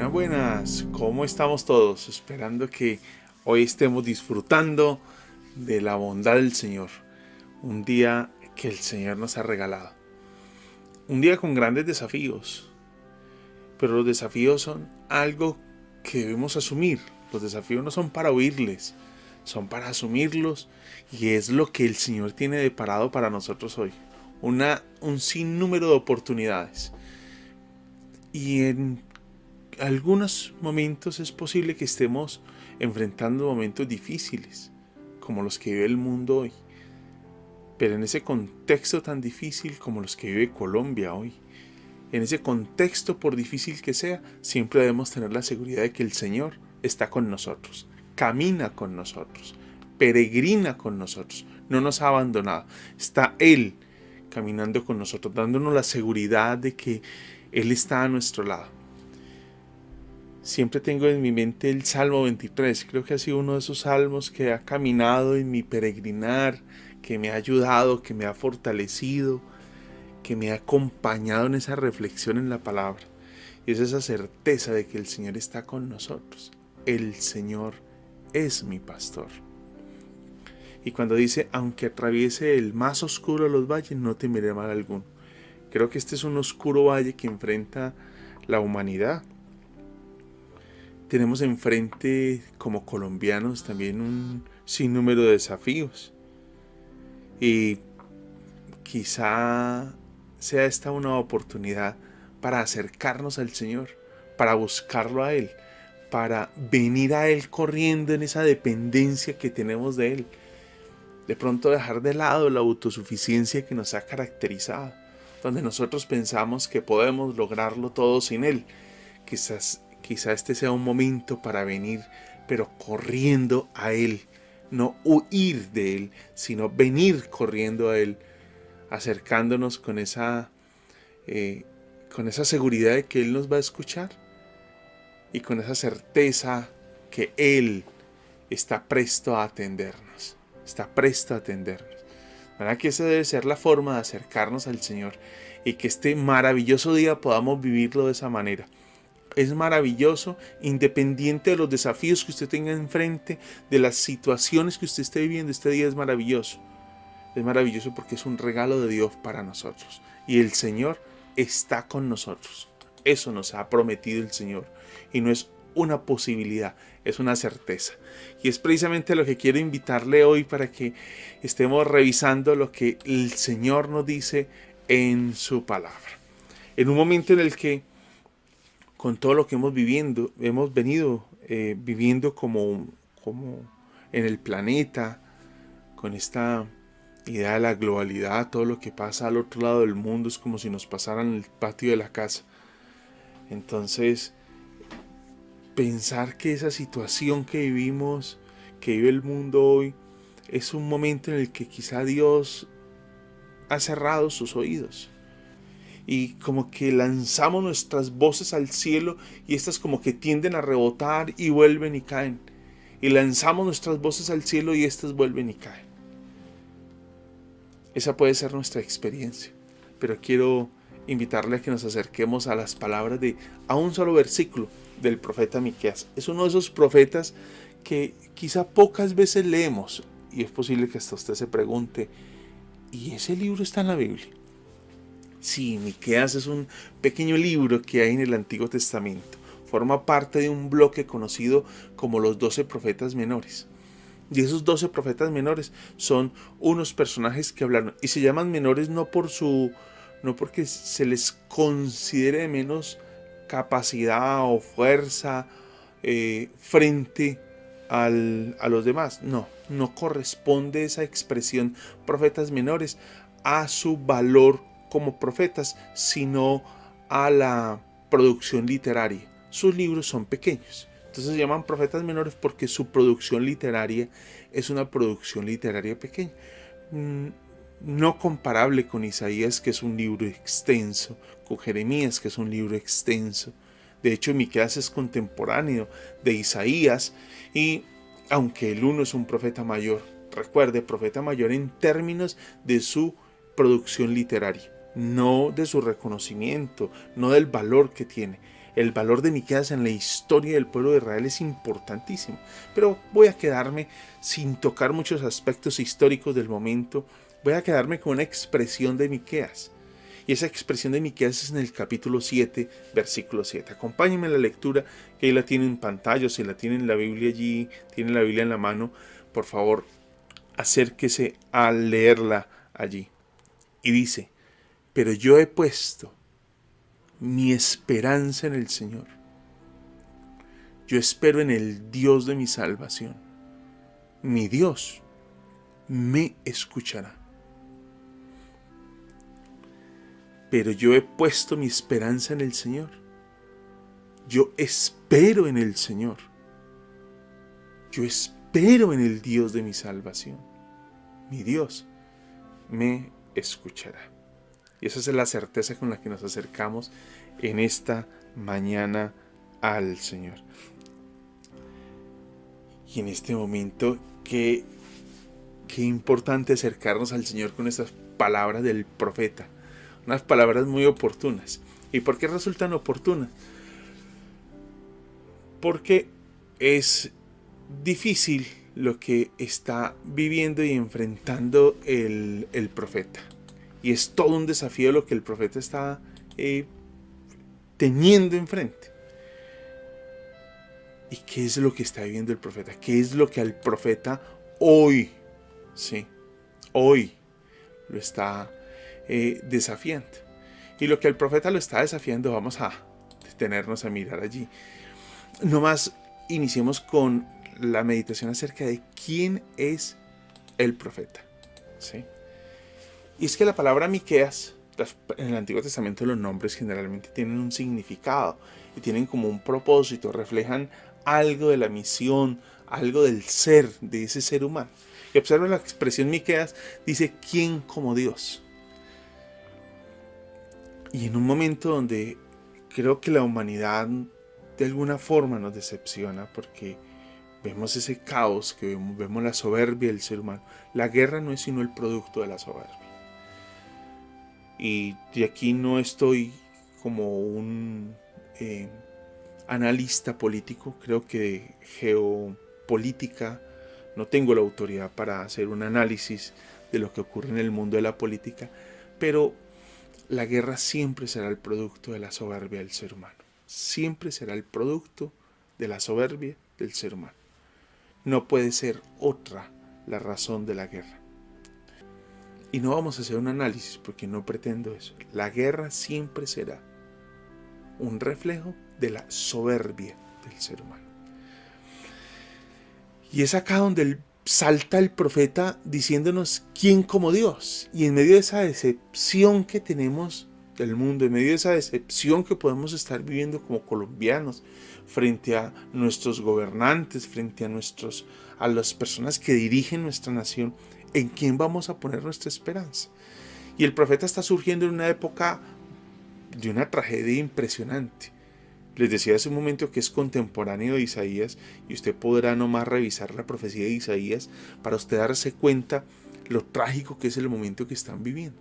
Buenas, buenas. ¿Cómo estamos todos? Esperando que hoy estemos disfrutando de la bondad del Señor. Un día que el Señor nos ha regalado. Un día con grandes desafíos. Pero los desafíos son algo que debemos asumir. Los desafíos no son para huirles, son para asumirlos. Y es lo que el Señor tiene deparado para nosotros hoy. Un sinnúmero de oportunidades. Y en algunos momentos es posible que estemos enfrentando momentos difíciles, como los que vive el mundo hoy. Pero en ese contexto tan difícil como los que vive Colombia hoy, en ese contexto, por difícil que sea, siempre debemos tener la seguridad de que el Señor está con nosotros, camina con nosotros, peregrina con nosotros, no nos ha abandonado. Está Él caminando con nosotros, dándonos la seguridad de que Él está a nuestro lado. Siempre tengo en mi mente el Salmo 23, creo que ha sido uno de esos salmos que ha caminado en mi peregrinar, que me ha ayudado, que me ha fortalecido, que me ha acompañado en esa reflexión en la palabra. Y es esa certeza de que el Señor está con nosotros. El Señor es mi pastor. Y cuando dice, aunque atraviese el más oscuro de los valles, no temeré mal alguno. Creo que este es un oscuro valle que enfrenta la humanidad. Tenemos enfrente como colombianos también un sinnúmero de desafíos. Y quizá sea esta una oportunidad para acercarnos al Señor, para buscarlo a Él, para venir a Él corriendo en esa dependencia que tenemos de Él. De pronto dejar de lado la autosuficiencia que nos ha caracterizado, donde nosotros pensamos que podemos lograrlo todo sin Él. Quizá este sea un momento para venir, pero corriendo a Él, no huir de Él, sino venir corriendo a Él, acercándonos con esa seguridad de que Él nos va a escuchar y con esa certeza que Él está presto a atendernos, ¿Verdad que esa debe ser la forma de acercarnos al Señor y que este maravilloso día podamos vivirlo de esa manera? Es maravilloso, independiente de los desafíos que usted tenga enfrente, de las situaciones que usted esté viviendo. Este día es maravilloso. Es maravilloso porque es un regalo de Dios para nosotros. Y el Señor está con nosotros. Eso nos ha prometido el Señor. Y no es una posibilidad, es una certeza. Y es precisamente lo que quiero invitarle hoy para que estemos revisando lo que el Señor nos dice en su palabra. En un momento en el que con todo lo que hemos venido viviendo como en el planeta, con esta idea de la globalidad, todo lo que pasa al otro lado del mundo es como si nos pasara en el patio de la casa. Entonces, pensar que esa situación que vivimos, que vive el mundo hoy, es un momento en el que quizá Dios ha cerrado sus oídos. Y como que lanzamos nuestras voces al cielo y estas como que tienden a rebotar y vuelven y caen. Y lanzamos nuestras voces al cielo y estas vuelven y caen. Esa puede ser nuestra experiencia. Pero quiero invitarle a que nos acerquemos a las palabras a un solo versículo del profeta Miqueas. Es uno de esos profetas que quizá pocas veces leemos. Y es posible que hasta usted se pregunte, ¿y ese libro está en la Biblia? Sí, Miqueas es un pequeño libro que hay en el Antiguo Testamento. Forma parte de un bloque conocido como los 12 profetas menores. Y esos 12 profetas menores son unos personajes que hablaron. Y se llaman menores no porque se les considere de menos capacidad o fuerza frente a los demás. No corresponde esa expresión profetas menores a su valor como profetas, sino a la producción literaria. Sus libros son pequeños, entonces se llaman profetas menores porque su producción literaria es una producción literaria pequeña, no comparable con Isaías, que es un libro extenso, con Jeremías, que es un libro extenso. De hecho, Miqueas es contemporáneo de Isaías, y aunque el uno es un profeta mayor, recuerde, profeta mayor en términos de su producción literaria, no de su reconocimiento, no del valor que tiene. El valor de Miqueas en la historia del pueblo de Israel es importantísimo. Pero voy a quedarme sin tocar muchos aspectos históricos del momento. Voy a quedarme con una expresión de Miqueas. Y esa expresión de Miqueas es en el capítulo 7, versículo 7. Acompáñenme en la lectura, que ahí la tienen en pantalla, si la tienen en la Biblia allí, tienen la Biblia en la mano, por favor, acérquese a leerla allí. Y dice: pero yo he puesto mi esperanza en el Señor. Yo espero en el Dios de mi salvación. Mi Dios me escuchará. Pero yo he puesto mi esperanza en el Señor. Yo espero en el Señor. Yo espero en el Dios de mi salvación. Mi Dios me escuchará. Y esa es la certeza con la que nos acercamos en esta mañana al Señor. Y en este momento, qué importante acercarnos al Señor con estas palabras del profeta. Unas palabras muy oportunas. ¿Y por qué resultan oportunas? Porque es difícil lo que está viviendo y enfrentando el profeta. Y es todo un desafío lo que el profeta está teniendo enfrente. ¿Y qué es lo que está viviendo el profeta? ¿Qué es lo que al profeta hoy, hoy lo está desafiando? Y lo que al profeta lo está desafiando, vamos a detenernos a mirar allí. Nomás iniciemos con la meditación acerca de quién es el profeta. ¿Sí? Y es que la palabra Miqueas, en el Antiguo Testamento los nombres generalmente tienen un significado y tienen como un propósito, reflejan algo de la misión, algo del ser, de ese ser humano. Y observa la expresión Miqueas, dice: ¿quién como Dios? Y en un momento donde creo que la humanidad de alguna forma nos decepciona, porque vemos ese caos, que vemos la soberbia del ser humano. La guerra no es sino el producto de la soberbia. Y de aquí no estoy como un analista político, creo que de geopolítica no tengo la autoridad para hacer un análisis de lo que ocurre en el mundo de la política, pero la guerra siempre será el producto de la soberbia del ser humano. Siempre será el producto de la soberbia del ser humano. No puede ser otra la razón de la guerra. Y no vamos a hacer un análisis porque no pretendo eso. La guerra siempre será un reflejo de la soberbia del ser humano. Y es acá donde salta el profeta diciéndonos: ¿quién como Dios? Y en medio de esa decepción que tenemos del mundo, en medio de esa decepción que podemos estar viviendo como colombianos frente a nuestros gobernantes, frente a las personas que dirigen nuestra nación, ¿en quién vamos a poner nuestra esperanza? Y el profeta está surgiendo en una época de una tragedia impresionante. Les decía hace un momento que es contemporáneo de Isaías, y usted podrá nomás revisar la profecía de Isaías para usted darse cuenta lo trágico que es el momento que están viviendo.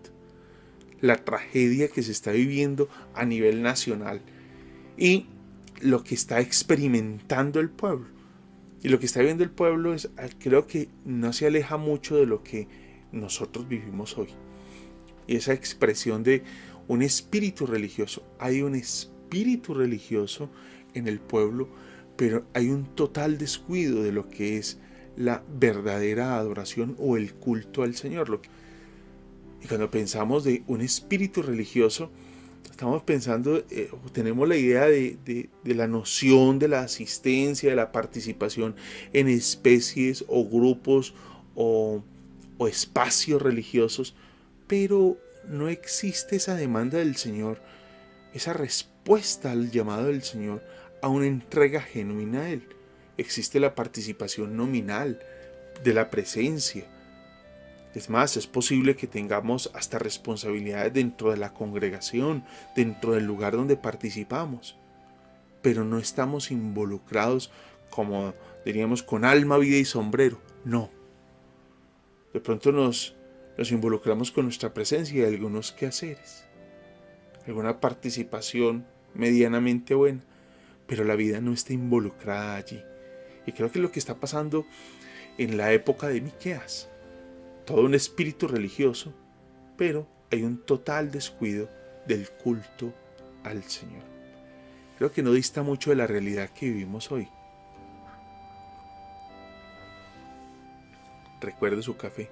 La tragedia que se está viviendo a nivel nacional y lo que está experimentando el pueblo. Y lo que está viviendo el pueblo creo que no se aleja mucho de lo que nosotros vivimos hoy. Y esa expresión de un espíritu religioso. Hay un espíritu religioso en el pueblo, pero hay un total descuido de lo que es la verdadera adoración o el culto al Señor. Y cuando pensamos de un espíritu religioso, estamos pensando, tenemos la idea de la noción de la asistencia, de la participación en especies o grupos o espacios religiosos, pero no existe esa demanda del Señor, esa respuesta al llamado del Señor a una entrega genuina a Él. Existe la participación nominal de la presencia. Es más, es posible que tengamos hasta responsabilidades dentro de la congregación, dentro del lugar donde participamos, pero no estamos involucrados, como diríamos, con alma, vida y sombrero. No. De pronto nos involucramos con nuestra presencia y algunos quehaceres, alguna participación medianamente buena, pero la vida no está involucrada allí. Y creo que es lo que está pasando en la época de Miqueas. Todo un espíritu religioso, pero hay un total descuido del culto al Señor. Creo que no dista mucho de la realidad que vivimos hoy. Recuerde su café.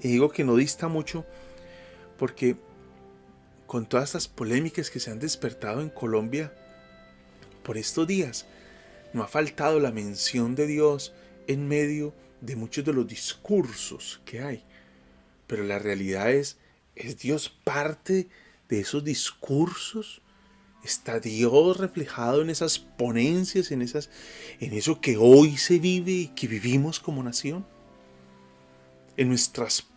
Y digo que no dista mucho porque con todas estas polémicas que se han despertado en Colombia por estos días, no ha faltado la mención de Dios en medio de muchos de los discursos que hay. Pero la realidad ¿es Dios parte de esos discursos? ¿Está Dios reflejado en esas ponencias, en eso que hoy se vive y que vivimos como nación? En nuestras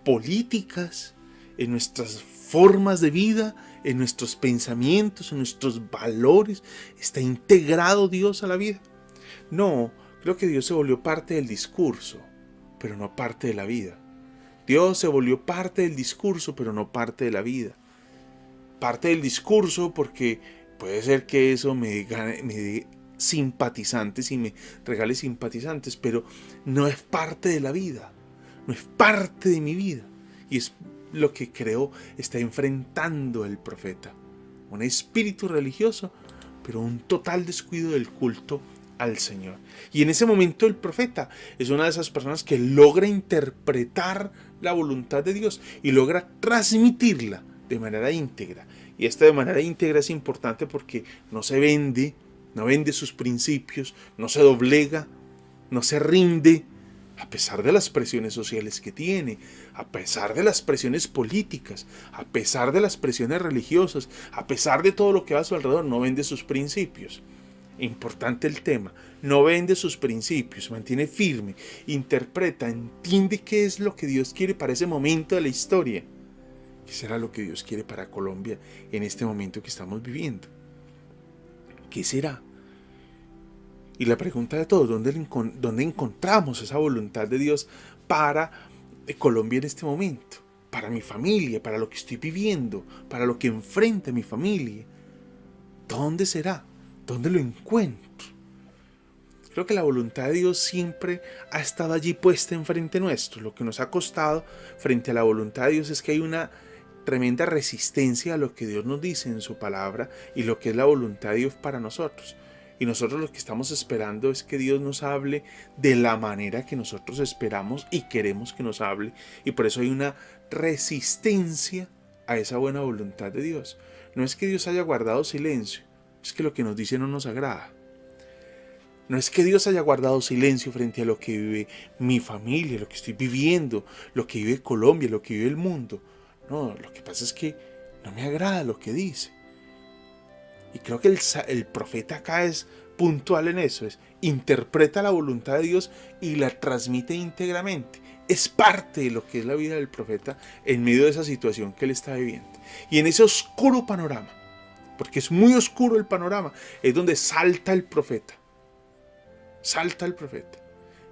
políticas, en nuestras formas de vida, en nuestros pensamientos, en nuestros valores, ¿está integrado Dios a la vida? No, creo que Dios se volvió parte del discurso, pero no parte de la vida. Dios se volvió parte del discurso, pero no parte de la vida. Parte del discurso porque puede ser que eso me dé simpatizantes y me regale simpatizantes, pero no es parte de la vida, no es parte de mi vida. Y es lo que creo está enfrentando el profeta. Un espíritu religioso, pero un total descuido del culto al Señor. Y en ese momento el profeta es una de esas personas que logra interpretar la voluntad de Dios y logra transmitirla de manera íntegra. Y esta de manera íntegra es importante porque no se vende, no vende sus principios, no se doblega, no se rinde, a pesar de las presiones sociales que tiene, a pesar de las presiones políticas, a pesar de las presiones religiosas, a pesar de todo lo que va a su alrededor, no vende sus principios. Importante el tema, no vende sus principios, mantiene firme, interpreta, entiende qué es lo que Dios quiere para ese momento de la historia. ¿Qué será lo que Dios quiere para Colombia en este momento que estamos viviendo? ¿Qué será? Y la pregunta de todos, ¿dónde encontramos esa voluntad de Dios para Colombia en este momento? Para mi familia, para lo que estoy viviendo, para lo que enfrenta mi familia. ¿Dónde será? ¿Dónde lo encuentro? Creo que la voluntad de Dios siempre ha estado allí puesta enfrente nuestro. Lo que nos ha costado frente a la voluntad de Dios es que hay una tremenda resistencia a lo que Dios nos dice en su palabra y lo que es la voluntad de Dios para nosotros. Y nosotros lo que estamos esperando es que Dios nos hable de la manera que nosotros esperamos y queremos que nos hable. Y por eso hay una resistencia a esa buena voluntad de Dios. No es que Dios haya guardado silencio, es que lo que nos dice no nos agrada. No es que Dios haya guardado silencio frente a lo que vive mi familia, lo que estoy viviendo, lo que vive Colombia, lo que vive el mundo. No, lo que pasa es que no me agrada lo que dice. Y creo que el profeta acá es puntual en eso, interpreta la voluntad de Dios y la transmite íntegramente. Es parte de lo que es la vida del profeta en medio de esa situación que él está viviendo. Y en ese oscuro panorama, porque es muy oscuro el panorama, es donde salta el profeta. Salta el profeta.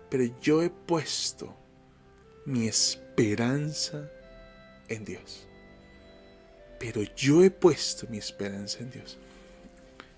Pero yo he puesto mi esperanza en Dios. Pero yo he puesto mi esperanza en Dios.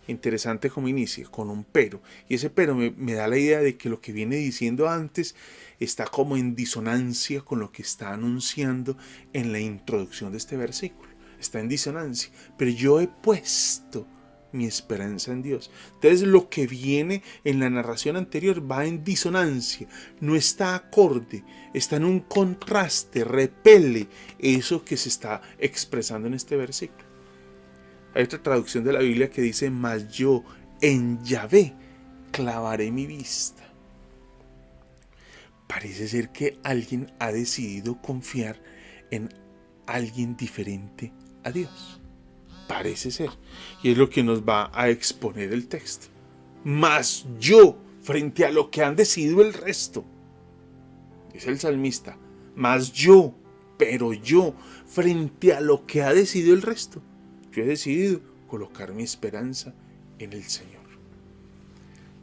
Interesante como inicia, con un pero. Y ese pero me da la idea de que lo que viene diciendo antes está como en disonancia con lo que está anunciando en la introducción de este versículo. Está en disonancia. Pero yo he puesto mi esperanza en Dios. Entonces lo que viene en la narración anterior va en disonancia, no está acorde, está en un contraste, repele eso que se está expresando en este versículo. Hay otra traducción de la Biblia que dice: mas yo en Yahvé clavaré mi vista. Parece ser que alguien ha decidido confiar en alguien diferente a Dios. Parece ser. Y es lo que nos va a exponer el texto. Mas yo, frente a lo que han decidido el resto, dice el salmista, mas yo, pero yo, frente a lo que ha decidido el resto, yo he decidido colocar mi esperanza en el Señor.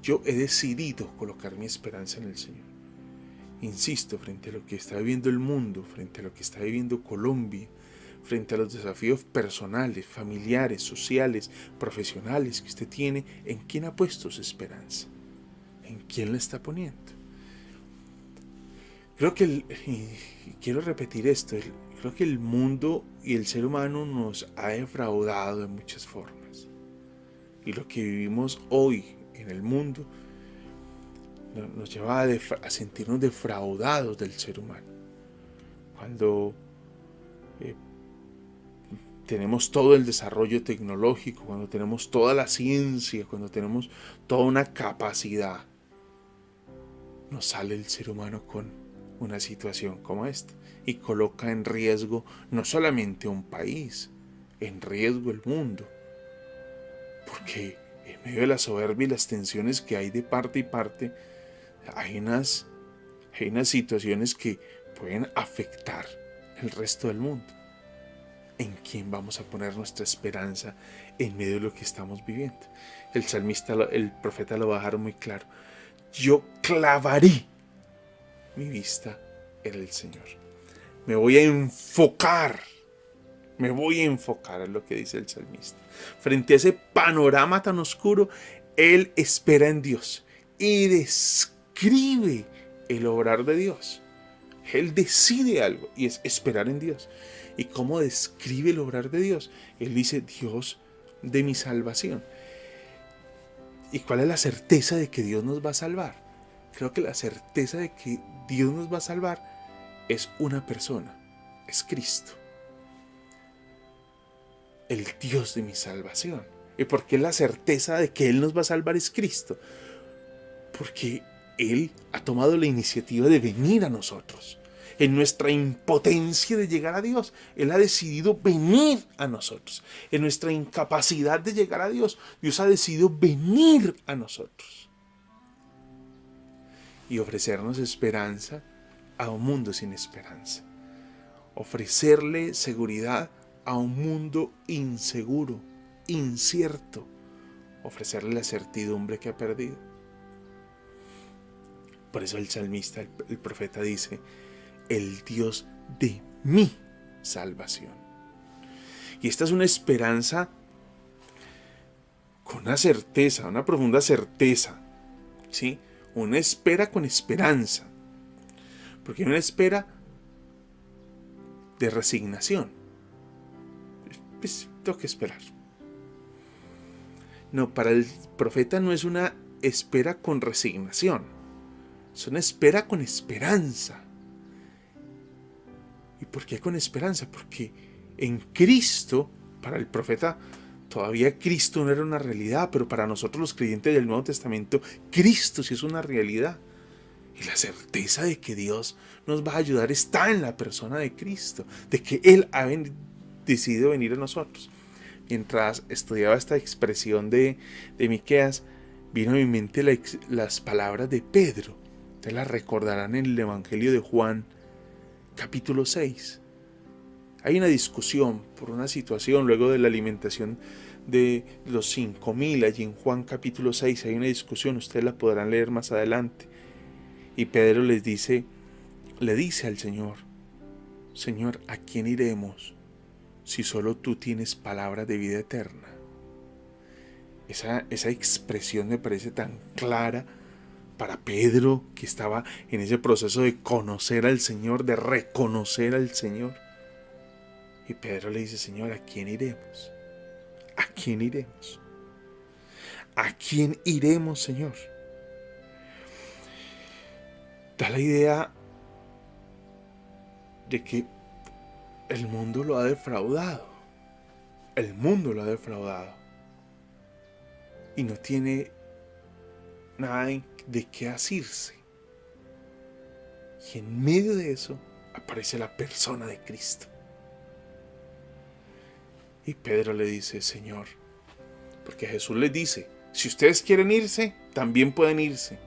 Yo he decidido colocar mi esperanza en el Señor. Insisto, frente a lo que está viviendo el mundo, frente a lo que está viviendo Colombia, frente a los desafíos personales, familiares, sociales, profesionales que usted tiene, ¿en quién ha puesto su esperanza? ¿En quién la está poniendo? Creo que, y quiero repetir esto, creo que el mundo y el ser humano nos ha defraudado de muchas formas. Y lo que vivimos hoy en el mundo nos lleva a sentirnos defraudados del ser humano. Cuando tenemos todo el desarrollo tecnológico, cuando tenemos toda la ciencia, cuando tenemos toda una capacidad, nos sale el ser humano con una situación como esta y coloca en riesgo no solamente un país, en riesgo el mundo, porque en medio de la soberbia y las tensiones que hay de parte y parte, hay unas situaciones que pueden afectar el resto del mundo. ¿En quién vamos a poner nuestra esperanza en medio de lo que estamos viviendo? El salmista, el profeta lo va a dejar muy claro. Yo clavaré mi vista en el Señor. Me voy a enfocar en lo que dice el salmista. Frente a ese panorama tan oscuro, él espera en Dios y describe el obrar de Dios. Él decide algo y es esperar en Dios. ¿Y cómo describe el obrar de Dios? Él dice, Dios de mi salvación. ¿Y cuál es la certeza de que Dios nos va a salvar? Creo que la certeza de que Dios nos va a salvar es una persona, es Cristo. El Dios de mi salvación. ¿Y por qué la certeza de que Él nos va a salvar es Cristo? Porque Él ha tomado la iniciativa de venir a nosotros. En nuestra impotencia de llegar a Dios, Él ha decidido venir a nosotros. En nuestra incapacidad de llegar a Dios, Dios ha decidido venir a nosotros. Y ofrecernos esperanza a un mundo sin esperanza. Ofrecerle seguridad a un mundo inseguro, incierto. Ofrecerle la certidumbre que ha perdido. Por eso el salmista, el profeta dice, el Dios de mi salvación. Y esta es una esperanza con una certeza, una profunda certeza, ¿sí? Una espera con esperanza. Porque hay una espera de resignación. Pues tengo que esperar. No, para el profeta no es una espera con resignación. Es una espera con esperanza. ¿Y por qué con esperanza? Porque en Cristo, para el profeta, todavía Cristo no era una realidad, pero para nosotros los creyentes del Nuevo Testamento, Cristo sí es una realidad. Y la certeza de que Dios nos va a ayudar está en la persona de Cristo, de que Él ha decidido venir a nosotros. Mientras estudiaba esta expresión de Miqueas, vino a mi mente las palabras de Pedro. Ustedes las recordarán en el Evangelio de Juan, capítulo 6. Hay una discusión por una situación luego de la alimentación de los 5,000. Allí en Juan capítulo 6 hay una discusión, ustedes la podrán leer más adelante. Y Pedro le dice al Señor, Señor, ¿a quién iremos si solo tú tienes palabra de vida eterna? Esa expresión me parece tan clara para Pedro, que estaba en ese proceso de conocer al Señor, de reconocer al Señor. Y Pedro le dice, Señor, ¿a quién iremos? ¿A quién iremos? ¿A quién iremos, Señor? Da la idea de que el mundo lo ha defraudado. El mundo lo ha defraudado. Y no tiene nada de qué asirse. Y en medio de eso aparece la persona de Cristo. Y Pedro le dice, Señor, porque Jesús les dice, si ustedes quieren irse, también pueden irse.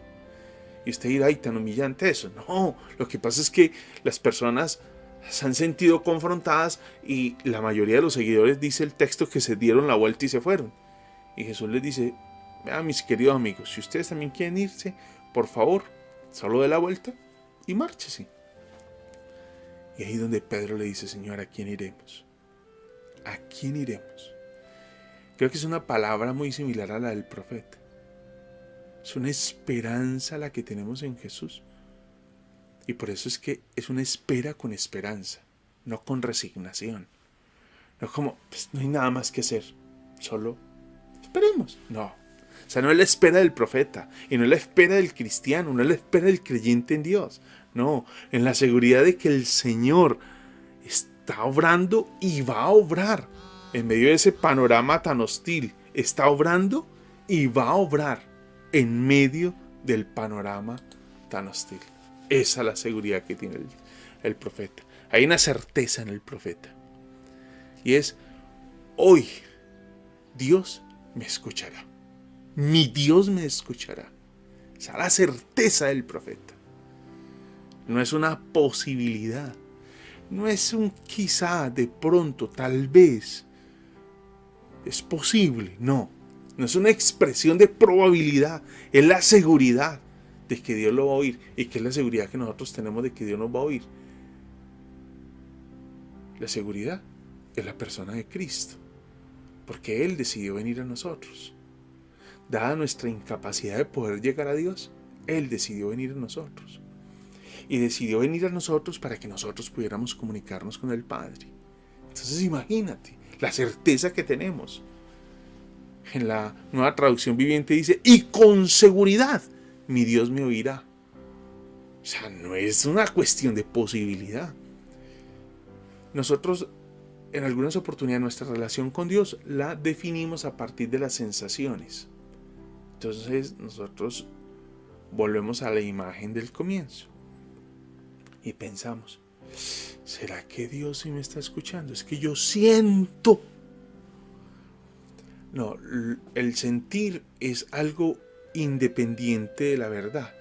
Y usted dirá, ay, tan humillante eso. No, lo que pasa es que las personas se han sentido confrontadas y la mayoría de los seguidores, dice el texto, que se dieron la vuelta y se fueron. Y Jesús les dice, vean, mis queridos amigos, si ustedes también quieren irse, por favor, solo dé la vuelta y márchese. Y ahí donde Pedro le dice, Señor, ¿a quién iremos? ¿A quién iremos? Creo que es una palabra muy similar a la del profeta. Es una esperanza la que tenemos en Jesús. Y por eso es que es una espera con esperanza, no con resignación. No como, pues no hay nada más que hacer, solo esperemos. No, o sea, no es la espera del profeta, y no es la espera del cristiano, no es la espera del creyente en Dios. No, en la seguridad de que el Señor está obrando y va a obrar. En medio de ese panorama tan hostil, está obrando y va a obrar en medio del panorama tan hostil. Esa es la seguridad que tiene el profeta. Hay una certeza en el profeta. Y es, hoy Dios me escuchará. Mi Dios me escuchará. Esa es la certeza del profeta. No es una posibilidad. No es un quizá, de pronto, tal vez. Es posible. No. No es una expresión de probabilidad. Es la seguridad de que Dios lo va a oír. ¿Y qué es la seguridad que nosotros tenemos de que Dios nos va a oír? La seguridad es la persona de Cristo, porque Él decidió venir a nosotros. Dada nuestra incapacidad de poder llegar a Dios, Él decidió venir a nosotros. Y decidió venir a nosotros para que nosotros pudiéramos comunicarnos con el Padre. Entonces imagínate la certeza que tenemos. En la Nueva Traducción Viviente dice, y con seguridad mi Dios me oirá. O sea, no es una cuestión de posibilidad. Nosotros, en algunas oportunidades, nuestra relación con Dios la definimos a partir de las sensaciones. Entonces, nosotros volvemos a la imagen del comienzo y pensamos, ¿será que Dios sí me está escuchando? Es que yo siento. No, el sentir es algo independiente de la verdad.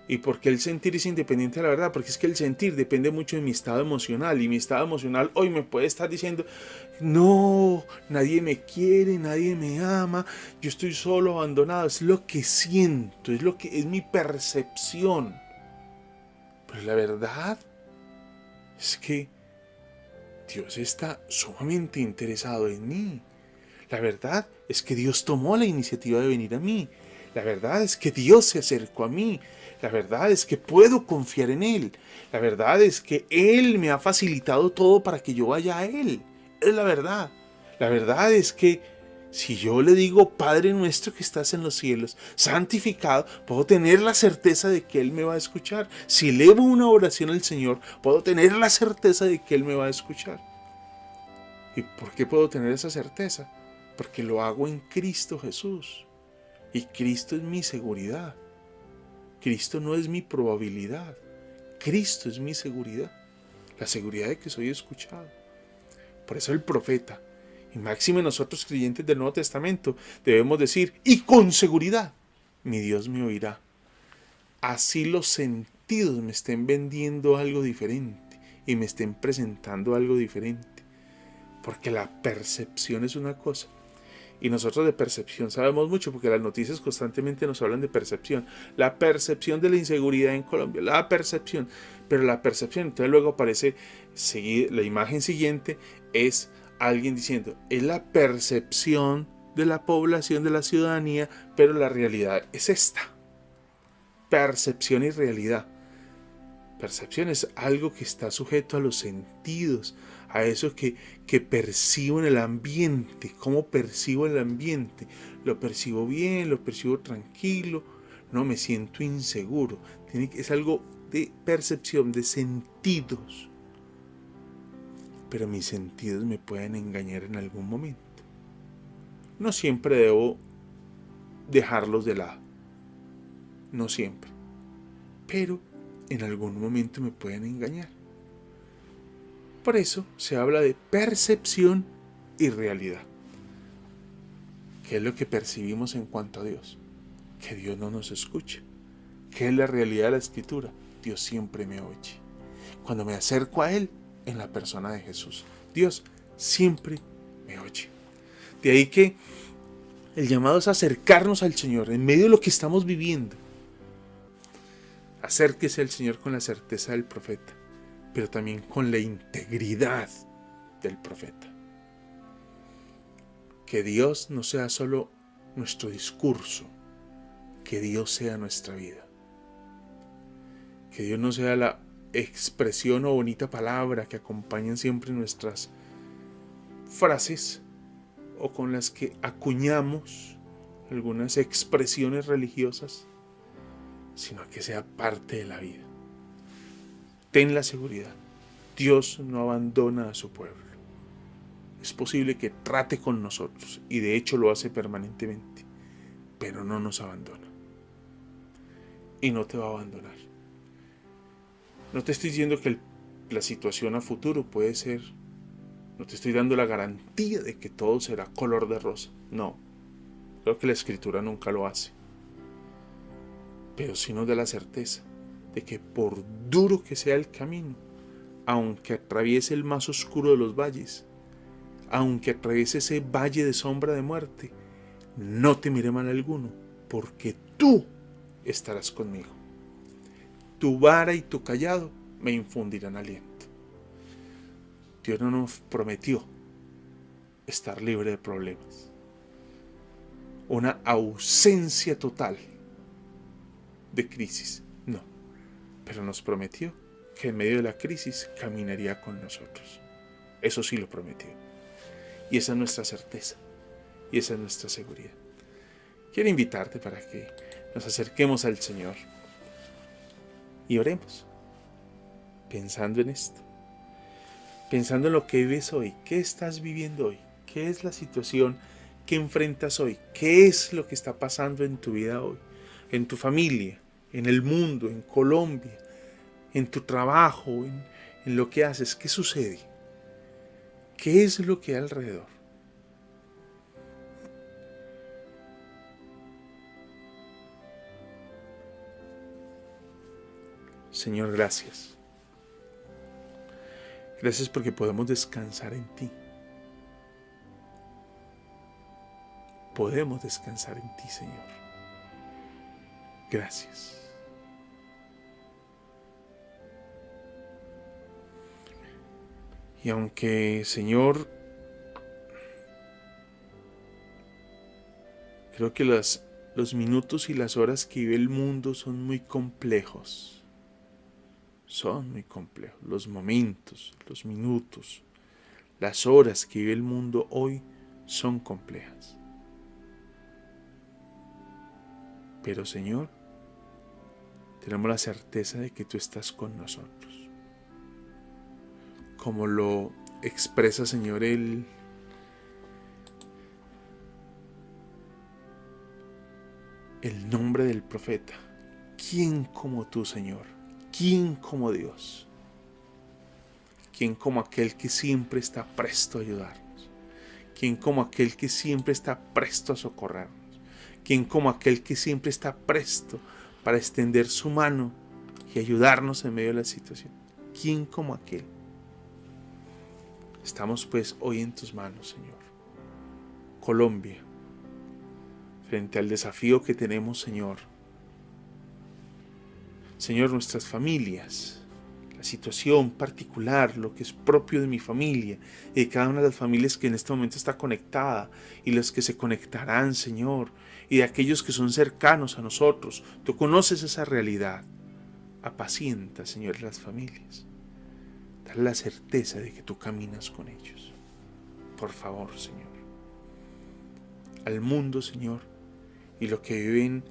¿Y por qué el sentir es independiente de la verdad? Porque es que el sentir depende mucho de mi estado emocional. Y mi estado emocional hoy me puede estar diciendo, no, nadie me quiere, nadie me ama, yo estoy solo, abandonado. Es lo que siento, es mi percepción. Pero la verdad es que Dios está sumamente interesado en mí. La verdad es que Dios tomó la iniciativa de venir a mí. La verdad es que Dios se acercó a mí. La verdad es que puedo confiar en Él. La verdad es que Él me ha facilitado todo para que yo vaya a Él. Es la verdad. La verdad es que si yo le digo, Padre nuestro que estás en los cielos, santificado, puedo tener la certeza de que Él me va a escuchar. Si elevo una oración al Señor, puedo tener la certeza de que Él me va a escuchar. ¿Y por qué puedo tener esa certeza? Porque lo hago en Cristo Jesús. Y Cristo es mi seguridad. Cristo no es mi probabilidad. Cristo es mi seguridad. La seguridad de que soy escuchado. Por eso el profeta, y máxime nosotros creyentes del Nuevo Testamento, debemos decir, y con seguridad, mi Dios me oirá. Así los sentidos me estén vendiendo algo diferente y me estén presentando algo diferente. Porque la percepción es una cosa. Y nosotros de percepción sabemos mucho porque las noticias constantemente nos hablan de percepción. La percepción de la inseguridad en Colombia, la percepción. Pero la percepción, entonces luego aparece la imagen siguiente, es alguien diciendo, es la percepción de la población, de la ciudadanía, pero la realidad es esta. Percepción y realidad. Percepción es algo que está sujeto a los sentidos, a eso que percibo en el ambiente. ¿Cómo percibo el ambiente? ¿Lo percibo bien? ¿Lo percibo tranquilo? No, me siento inseguro. Es algo de percepción, de sentidos. Pero mis sentidos me pueden engañar en algún momento. No siempre debo dejarlos de lado. No siempre. Pero en algún momento me pueden engañar. Por eso se habla de percepción y realidad. ¿Qué es lo que percibimos en cuanto a Dios? Que Dios no nos escucha. ¿Qué es la realidad de la Escritura? Dios siempre me oye. Cuando me acerco a Él, en la persona de Jesús, Dios siempre me oye. De ahí que el llamado es acercarnos al Señor en medio de lo que estamos viviendo. Acérquese al Señor con la certeza del profeta, pero también con la integridad del profeta. Que Dios no sea solo nuestro discurso, que Dios sea nuestra vida. Que Dios no sea la expresión o bonita palabra que acompañan siempre nuestras frases o con las que acuñamos algunas expresiones religiosas, sino que sea parte de la vida. Ten la seguridad, Dios no abandona a su pueblo. Es posible que trate con nosotros, y de hecho lo hace permanentemente, pero no nos abandona. Y no te va a abandonar. No te estoy diciendo que la situación a futuro puede ser, no te estoy dando la garantía de que todo será color de rosa. No, creo que la Escritura nunca lo hace. Pero sí nos da la certeza de que por duro que sea el camino, aunque atraviese el más oscuro de los valles, aunque atraviese ese valle de sombra de muerte, no temeré mal alguno, porque tú estarás conmigo. Tu vara y tu cayado me infundirán aliento. Dios no nos prometió estar libre de problemas, una ausencia total de crisis, no, pero nos prometió que en medio de la crisis caminaría con nosotros. Eso sí lo prometió. Y esa es nuestra certeza, y esa es nuestra seguridad. Quiero invitarte para que nos acerquemos al Señor y oremos, pensando en esto, pensando en lo que vives hoy, qué estás viviendo hoy, qué es la situación que enfrentas hoy, qué es lo que está pasando en tu vida hoy, en tu familia, en el mundo, en Colombia, en tu trabajo, en lo que haces, qué sucede, qué es lo que hay alrededor. Señor, gracias. Gracias porque podemos descansar en ti. Podemos descansar en ti, Señor. Gracias. Y aunque, Señor, creo que los minutos y las horas que vive el mundo son muy complejos. Son muy complejos. Los momentos, los minutos, las horas que vive el mundo hoy son complejas. Pero, Señor, tenemos la certeza de que tú estás con nosotros. Como lo expresa, Señor, el nombre del profeta. ¿Quién como tú, Señor? ¿Quién como Dios? ¿Quién como aquel que siempre está presto a ayudarnos? ¿Quién como aquel que siempre está presto a socorrernos? ¿Quién como aquel que siempre está presto para extender su mano y ayudarnos en medio de la situación? ¿Quién como aquel? Estamos pues hoy en tus manos, Señor. Colombia, frente al desafío que tenemos, Señor. Señor, nuestras familias, la situación particular, lo que es propio de mi familia y de cada una de las familias que en este momento está conectada y las que se conectarán, Señor, y de aquellos que son cercanos a nosotros. Tú conoces esa realidad. Apacienta, Señor, las familias. Dale la certeza de que tú caminas con ellos. Por favor, Señor. Al mundo, Señor, y lo que viven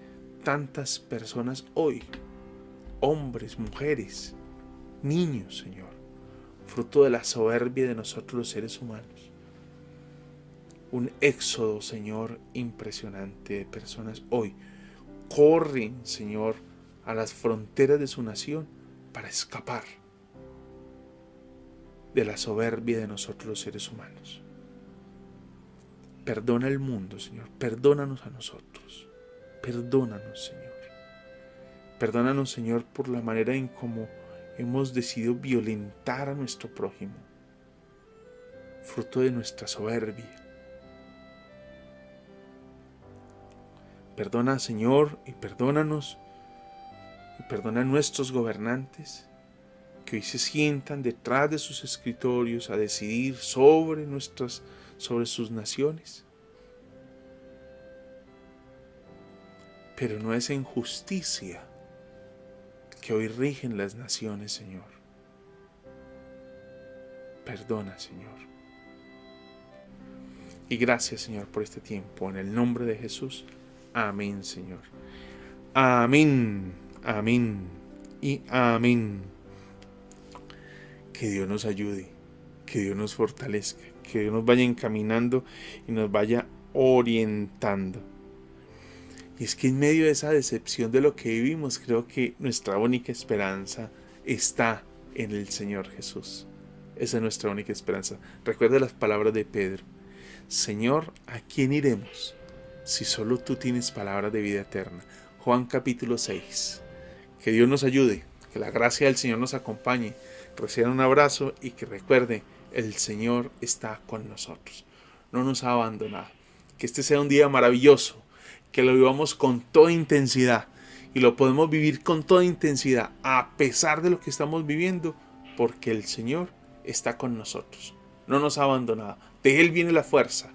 tantas personas hoy, hombres, mujeres, niños, Señor, fruto de la soberbia de nosotros los seres humanos. Un éxodo, Señor, impresionante de personas hoy corren, Señor, a las fronteras de su nación para escapar de la soberbia de nosotros los seres humanos. Perdona el mundo, Señor, perdónanos a nosotros, perdónanos, Señor. Perdónanos, Señor, por la manera en cómo hemos decidido violentar a nuestro prójimo, fruto de nuestra soberbia. Perdona, Señor, y perdónanos, y perdona a nuestros gobernantes que hoy se sientan detrás de sus escritorios a decidir sobre sus naciones. pero no esa injusticia que hoy rigen las naciones, Señor. Perdona, Señor. Y gracias, Señor, por este tiempo. En el nombre de Jesús. Amén, Señor. Amén, amén y amén. Que Dios nos ayude, que Dios nos fortalezca, que Dios nos vaya encaminando y nos vaya orientando. Y es que en medio de esa decepción de lo que vivimos, creo que nuestra única esperanza está en el Señor Jesús. Esa es nuestra única esperanza. Recuerda las palabras de Pedro. Señor, ¿a quién iremos si solo tú tienes palabras de vida eterna? Juan capítulo 6. Que Dios nos ayude, que la gracia del Señor nos acompañe. Reciban un abrazo y que recuerde, el Señor está con nosotros. No nos ha abandonado. Que este sea un día maravilloso, que lo vivamos con toda intensidad y lo podemos vivir con toda intensidad a pesar de lo que estamos viviendo, porque el Señor está con nosotros. No nos ha abandonado. De Él viene la fuerza.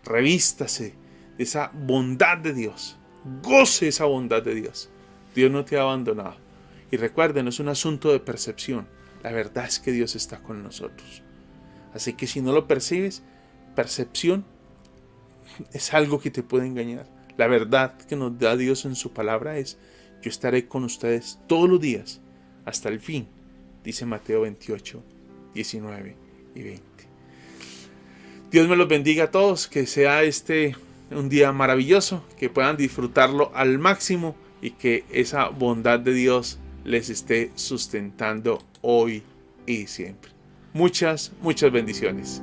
Revístase de esa bondad de Dios. Goce esa bondad de Dios. Dios no te ha abandonado. Y recuerden, no es un asunto de percepción. La verdad es que Dios está con nosotros. Así que si no lo percibes, percepción es algo que te puede engañar. La verdad que nos da Dios en su palabra es: yo estaré con ustedes todos los días hasta el fin, dice Mateo 28, 19 y 20. Dios me los bendiga a todos, que sea un día maravilloso, que puedan disfrutarlo al máximo y que esa bondad de Dios les esté sustentando hoy y siempre. Muchas, muchas bendiciones.